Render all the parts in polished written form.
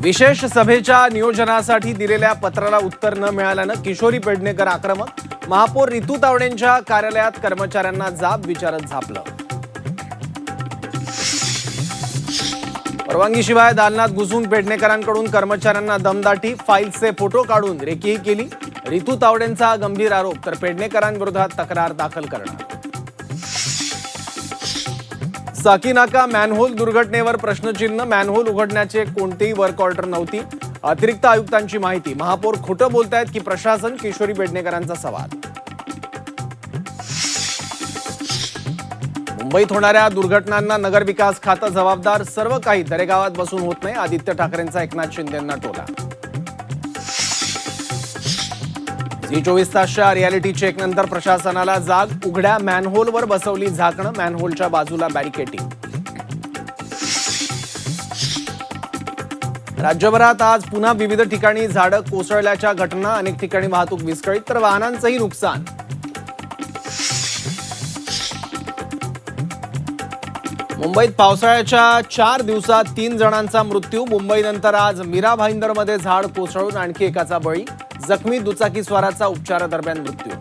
विशेष सभेच्या नियोजनासाठी दिलेल्या पत्राला उत्तर न मिळाल्यानं किशोरी पेडणेकर आक्रमक. महापौर रितू तावडेंच्या कार्यालयात कर्मचाऱ्यांना जाब विचारत झापलं. परवानगीशिवाय दालनात घुसून पेडणेकरांकडून कर्मचाऱ्यांना दमदाटी. फाईलचे फोटो काढून रेकीही केली. रितू तावडेंचा गंभीर आरोप, तर पेडणेकरांविरोधात तक्रार दाखल करणार. साकीनाका मॅनहोल दुर्घटनेवर प्रश्नचिन्ह. मॅनहोल उघडण्याचे कोणतेही वर्क ऑर्डर नव्हती. अतिरिक्त आयुक्तांची माहिती. महापौर खोटं बोलतायत की प्रशासन? किशोरी पेडणेकरांचा सवाल. मुंबईत होणाऱ्या दुर्घटनांना नगरविकास खातं जबाबदार. सर्व काही दरेगावात बसून होत नाही. आदित्य ठाकरेंचा एकनाथ शिंदेंना टोला. झी 24 तासच्या रियालिटी चेक नंतर प्रशासनाला जाग. उघड्या मॅनहोलवर बसवली झाकणं. मॅनहोलच्या बाजूला बॅरिकेटिंग. राज्यभरात आज पुन्हा विविध ठिकाणी झाडं कोसळल्याच्या घटना. अनेक ठिकाणी वाहतूक विस्कळीत, तर वाहनांचंही नुकसान. मुंबईत पावसाळ्याच्या 4 दिवसात 3 जणांचा मृत्यू. मुंबईनंतर आज मीरा भाईंदरमध्ये झाड कोसळून आणखी एकाचा बळी. जखमी दुचाकीस्वाराचा उपचारादरम्यान मृत्यू.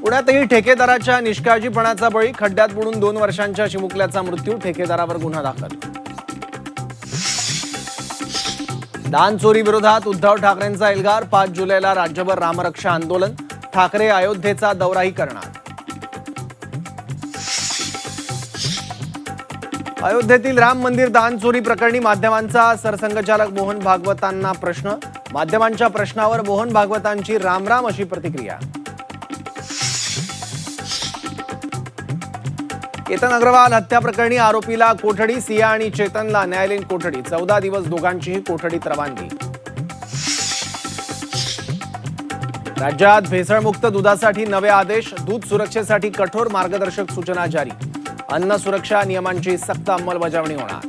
पुण्यातही ठेकेदाराच्या निष्काळजीपणाचा बळी. खड्ड्यात बुडून 2 वर्षांच्या चिमुकल्याचा मृत्यू. ठेकेदारावर गुन्हा दाखल. दान चोरी विरोधात उद्धव ठाकरेंचा एल्गार. 5 जुलैला राज्यभर रामरक्षा आंदोलन. ठाकरे अयोध्येचा दौराही करणार. अयोध्येतील राम मंदिर दान चोरी प्रकरणी माध्यमांचा सरसंघचालक मोहन भागवतांना प्रश्न. माध्यमांच्या प्रश्नावर मोहन भागवतांची रामराम अशी प्रतिक्रिया. केतन अग्रवाल हत्या प्रकरणी आरोपीला कोठडी. सिया आणि चेतनला न्यायालयीन कोठडी. 14 दिवस दोघांचीही कोठडीत रवानगी. राज्यात भेसळमुक्त दुधासाठी नवे आदेश. दूध सुरक्षेसाठी कठोर मार्गदर्शक सूचना जारी. अन्न सुरक्षा नियमांची सक्त अंमलबजावणी होणार.